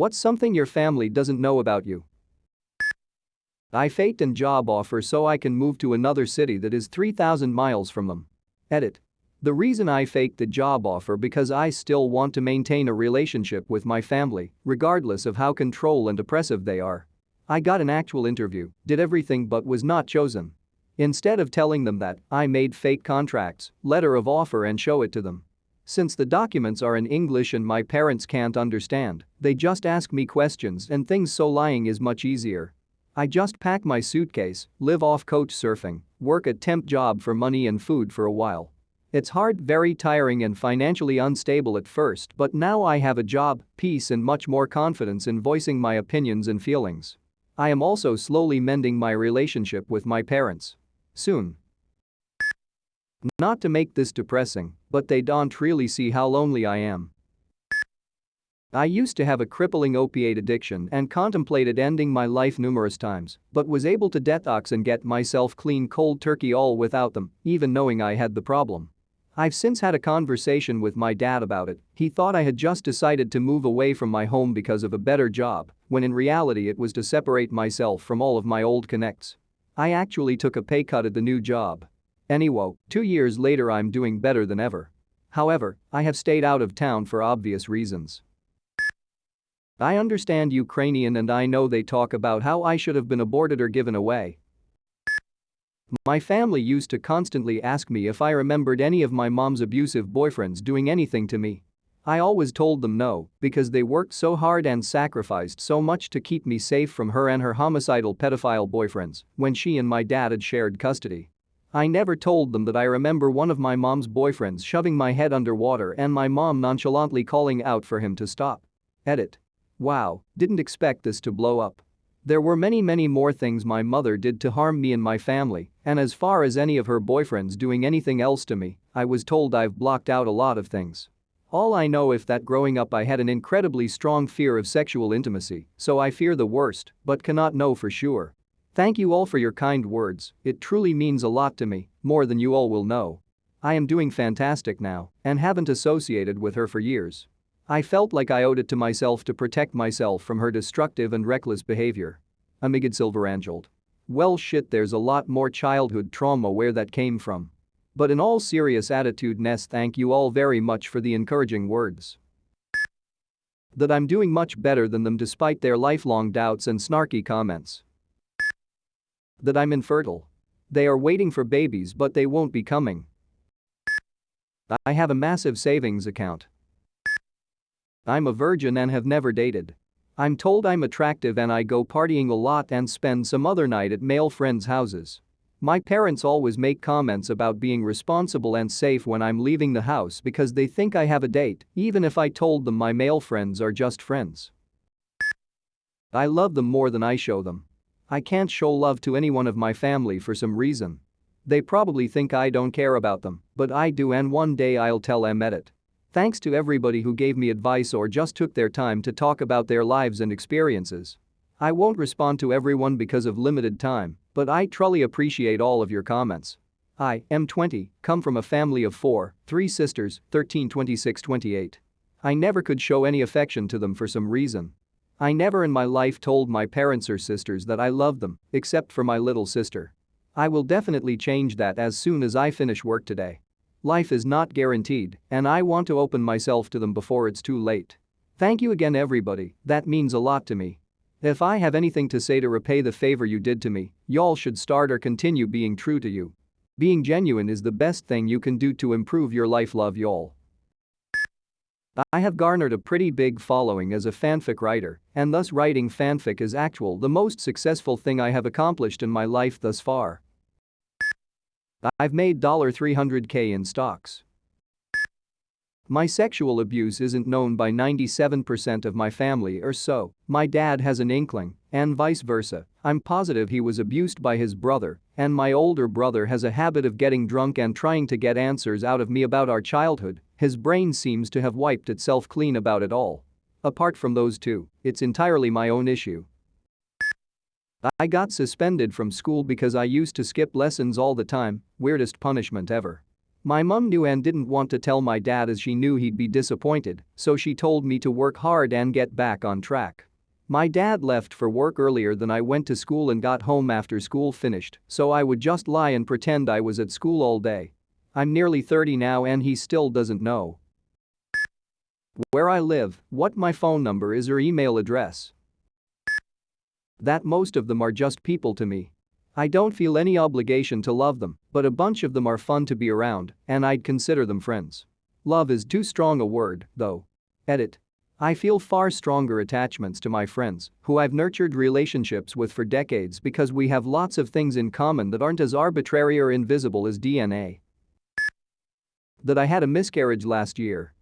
What's something your family doesn't know about you? I faked a job offer so I can move to another city that is 3,000 miles from them. Edit. The reason I faked the job offer because I still want to maintain a relationship with my family, regardless of how control and oppressive they are. I got an actual interview, did everything but was not chosen. Instead of telling them that, I made fake contracts, letter of offer and show it to them. Since the documents are in English and my parents can't understand, they just ask me questions and things, so lying is much easier. I just pack my suitcase, live off couch surfing, work a temp job for money and food for a while. It's hard, very tiring and financially unstable at first, but now I have a job, peace and much more confidence in voicing my opinions and feelings. I am also slowly mending my relationship with my parents. Soon. Not to make this depressing, but they don't really see how lonely I am. I used to have a crippling opiate addiction and contemplated ending my life numerous times, but was able to detox and get myself clean cold turkey all without them, even knowing I had the problem. I've since had a conversation with my dad about it. He thought I had just decided to move away from my home because of a better job, when in reality it was to separate myself from all of my old connects. I actually took a pay cut at the new job. Anyway, 2 years later I'm doing better than ever. However, I have stayed out of town for obvious reasons. I understand Ukrainian and I know they talk about how I should have been aborted or given away. My family used to constantly ask me if I remembered any of my mom's abusive boyfriends doing anything to me. I always told them no, because they worked so hard and sacrificed so much to keep me safe from her and her homicidal pedophile boyfriends when she and my dad had shared custody. I never told them that I remember one of my mom's boyfriends shoving my head underwater and my mom nonchalantly calling out for him to stop. Edit. Wow, didn't expect this to blow up. There were many more things my mother did to harm me and my family, and as far as any of her boyfriends doing anything else to me, I was told I've blocked out a lot of things. All I know is that growing up I had an incredibly strong fear of sexual intimacy, so I fear the worst, but cannot know for sure. Thank you all for your kind words, it truly means a lot to me, more than you all will know. I am doing fantastic now and haven't associated with her for years. I felt like I owed it to myself to protect myself from her destructive and reckless behavior. Amigad Silverangeled. Well shit, there's a lot more childhood trauma where that came from. But in all serious attitude-ness, thank you all very much for the encouraging words. That I'm doing much better than them despite their lifelong doubts and snarky comments. That I'm infertile. They are waiting for babies but they won't be coming. I have a massive savings account. I'm a virgin and have never dated. I'm told I'm attractive and I go partying a lot and spend some other night at male friends' houses. My parents always make comments about being responsible and safe when I'm leaving the house because they think I have a date, even if I told them my male friends are just friends. I love them more than I show them. I can't show love to anyone of my family for some reason. They probably think I don't care about them, but I do, and one day I'll tell them it. Thanks to everybody who gave me advice or just took their time to talk about their lives and experiences. I won't respond to everyone because of limited time, but I truly appreciate all of your comments. I am 20, come from a family of 4, 3 sisters, 13, 26, 28. I never could show any affection to them for some reason. I never in my life told my parents or sisters that I loved them, except for my little sister. I will definitely change that as soon as I finish work today. Life is not guaranteed, and I want to open myself to them before it's too late. Thank you again everybody, that means a lot to me. If I have anything to say to repay the favor you did to me, y'all should start or continue being true to you. Being genuine is the best thing you can do to improve your life, love y'all. I have garnered a pretty big following as a fanfic writer, and thus writing fanfic is the most successful thing I have accomplished in my life thus far. I've made $300K in stocks. My sexual abuse isn't known by 97% of my family or so. My dad has an inkling, and vice versa. I'm positive he was abused by his brother, and my older brother has a habit of getting drunk and trying to get answers out of me about our childhood. His brain seems to have wiped itself clean about it all. Apart from those two, it's entirely my own issue. I got suspended from school because I used to skip lessons all the time, weirdest punishment ever. My mum knew and didn't want to tell my dad as she knew he'd be disappointed, so she told me to work hard and get back on track. My dad left for work earlier than I went to school and got home after school finished, so I would just lie and pretend I was at school all day. I'm nearly 30 now and he still doesn't know where I live, what my phone number is or email address. That most of them are just people to me. I don't feel any obligation to love them, but a bunch of them are fun to be around, and I'd consider them friends. Love is too strong a word, though. Edit. I feel far stronger attachments to my friends, who I've nurtured relationships with for decades because we have lots of things in common that aren't as arbitrary or invisible as DNA. That I had a miscarriage last year.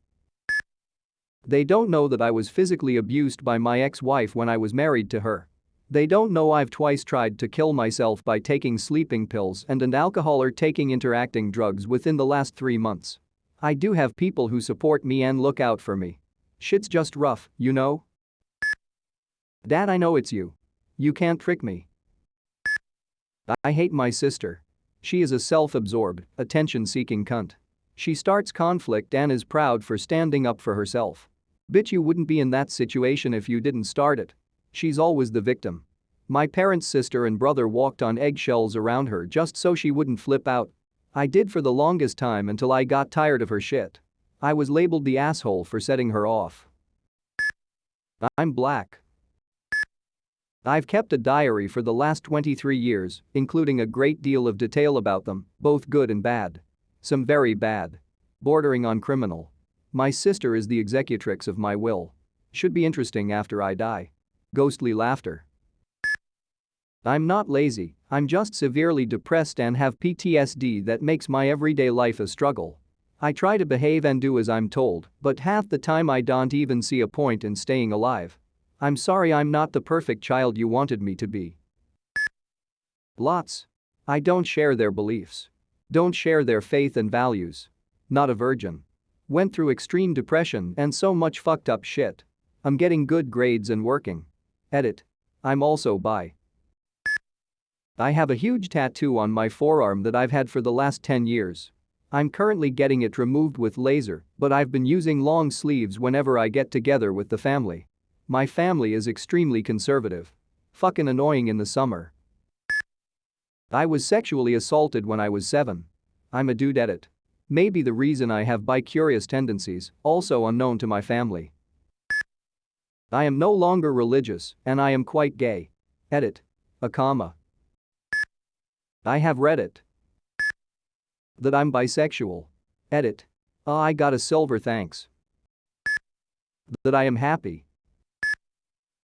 They don't know that I was physically abused by my ex-wife when I was married to her. They don't know I've twice tried to kill myself by taking sleeping pills and alcohol or taking interacting drugs within the last 3 months. I do have people who support me and look out for me. Shit's just rough, you know? Dad, I know it's you. You can't trick me. I hate my sister. She is a self-absorbed, attention-seeking cunt. She starts conflict and is proud for standing up for herself. Bitch, you wouldn't be in that situation if you didn't start it. She's always the victim. My parents' sister and brother walked on eggshells around her just so she wouldn't flip out. I did for the longest time until I got tired of her shit. I was labeled the asshole for setting her off. I'm black. I've kept a diary for the last 23 years, including a great deal of detail about them, both good and bad. Some very bad. Bordering on criminal. My sister is the executrix of my will. Should be interesting after I die. Ghostly laughter. I'm not lazy, I'm just severely depressed and have PTSD that makes my everyday life a struggle. I try to behave and do as I'm told, but half the time I don't even see a point in staying alive. I'm sorry I'm not the perfect child you wanted me to be. Lots. I don't share their beliefs. Don't share their faith and values. Not a virgin. Went through extreme depression and so much fucked up shit. I'm getting good grades and working. Edit. I'm also bi. I have a huge tattoo on my forearm that I've had for the last 10 years. I'm currently getting it removed with laser, but I've been using long sleeves whenever I get together with the family. My family is extremely conservative. Fucking annoying in the summer. I was sexually assaulted when I was 7. I'm a dude. Edit. Maybe the reason I have bi-curious tendencies, also unknown to my family. I am no longer religious, and I am quite gay. Edit. A comma. I have read it. That I'm bisexual. Edit. I got a silver thanks. That I am happy.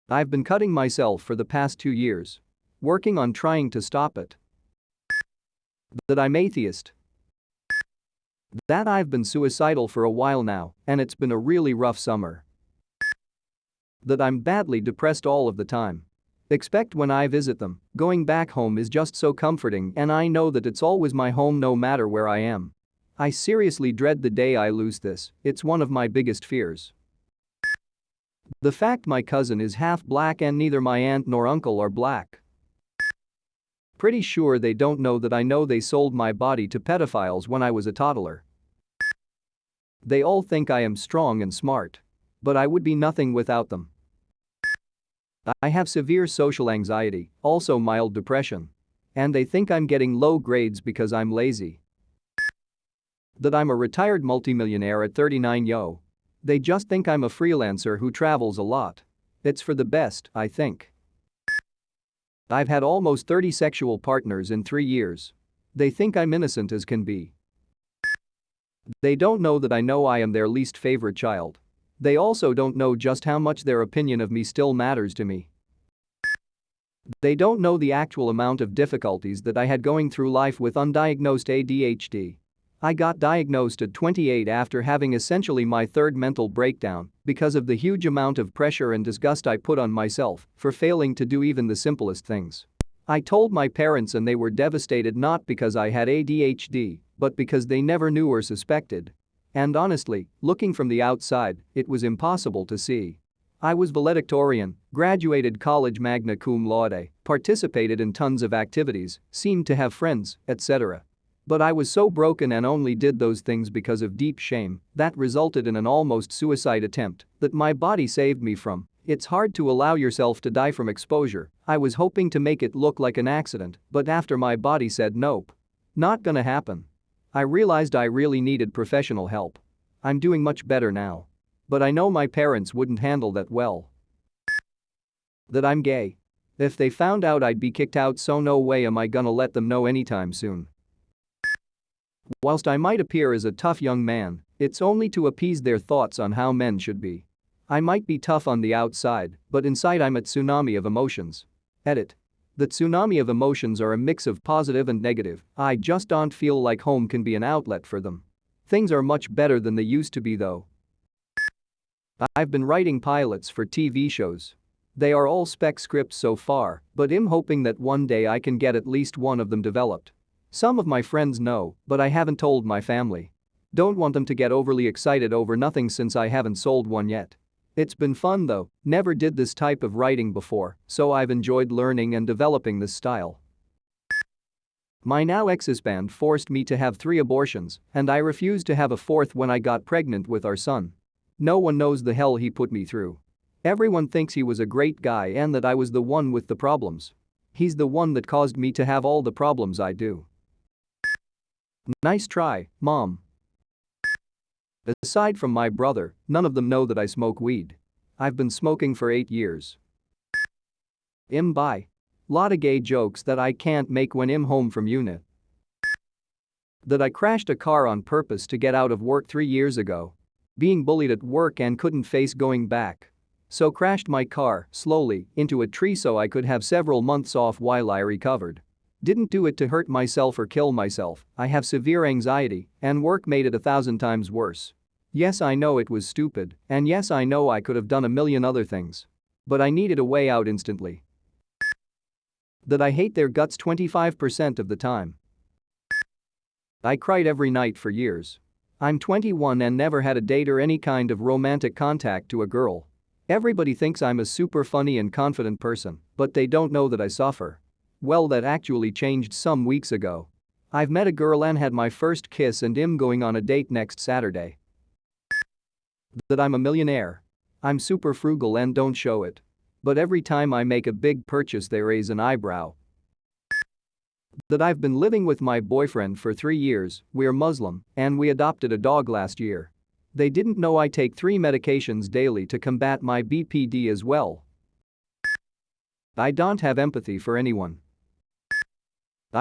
I've been cutting myself for the past 2 years. Working on trying to stop it. That I'm atheist. That I've been suicidal for a while now, and it's been a really rough summer. That I'm badly depressed all of the time. Expect when I visit them, going back home is just so comforting and I know that it's always my home no matter where I am. I seriously dread the day I lose this, it's one of my biggest fears. The fact my cousin is half black and neither my aunt nor uncle are black. Pretty sure they don't know that I know they sold my body to pedophiles when I was a toddler. They all think I am strong and smart. But I would be nothing without them. I have severe social anxiety, also mild depression. And they think I'm getting low grades because I'm lazy. That I'm a retired multimillionaire at 39 yo. They just think I'm a freelancer who travels a lot. It's for the best, I think. I've had almost 30 sexual partners in 3 years. They think I'm innocent as can be. They don't know that I know I am their least favorite child. They also don't know just how much their opinion of me still matters to me. They don't know the actual amount of difficulties that I had going through life with undiagnosed ADHD. I got diagnosed at 28 after having essentially my third mental breakdown because of the huge amount of pressure and disgust I put on myself for failing to do even the simplest things. I told my parents and they were devastated not because I had ADHD, but because they never knew or suspected. And honestly, looking from the outside, it was impossible to see. I was valedictorian, graduated college magna cum laude, participated in tons of activities, seemed to have friends, etc. But I was so broken and only did those things because of deep shame that resulted in an almost suicide attempt that my body saved me from. It's hard to allow yourself to die from exposure. I was hoping to make it look like an accident, but after my body said nope. Not gonna happen. I realized I really needed professional help. I'm doing much better now. But I know my parents wouldn't handle that well. That I'm gay. If they found out I'd be kicked out, so no way am I gonna let them know anytime soon. Whilst I might appear as a tough young man, it's only to appease their thoughts on how men should be. I might be tough on the outside, but inside I'm a tsunami of emotions. Edit. The tsunami of emotions are a mix of positive and negative. I just don't feel like home can be an outlet for them. Things are much better than they used to be though. I've been writing pilots for TV shows. They are all spec scripts so far, but I'm hoping that one day I can get at least one of them developed. Some of my friends know, but I haven't told my family. Don't want them to get overly excited over nothing since I haven't sold one yet. It's been fun though, never did this type of writing before, so I've enjoyed learning and developing this style. My now ex-husband forced me to have 3 abortions, and I refused to have a 4th when I got pregnant with our son. No one knows the hell he put me through. Everyone thinks he was a great guy and that I was the one with the problems. He's the one that caused me to have all the problems I do. Nice try, Mom. Aside from my brother, none of them know that I smoke weed. I've been smoking for 8 years. Bye. Lotta gay jokes that I can't make when I'm home from uni. That I crashed a car on purpose to get out of work 3 years ago. Being bullied at work and couldn't face going back. So crashed my car, slowly, into a tree so I could have several months off while I recovered. Didn't do it to hurt myself or kill myself. I have severe anxiety, and work made it 1,000 times worse. Yes, I know it was stupid, and yes, I know I could have done a million other things. But I needed a way out instantly. That I hate their guts 25% of the time. I cried every night for years. I'm 21 and never had a date or any kind of romantic contact to a girl. Everybody thinks I'm a super funny and confident person, but they don't know that I suffer. Well, that actually changed some weeks ago. I've met a girl and had my first kiss and I'm going on a date next Saturday. That I'm a millionaire. I'm super frugal and don't show it. But every time I make a big purchase they raise an eyebrow. That I've been living with my boyfriend for 3 years, we're Muslim, and we adopted a dog last year. They didn't know I take 3 medications daily to combat my BPD as well. I don't have empathy for anyone.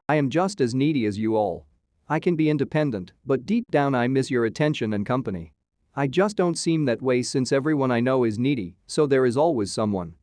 I am just as needy as you all. I can be independent, but deep down I miss your attention and company. I just don't seem that way since everyone I know is needy, so there is always someone.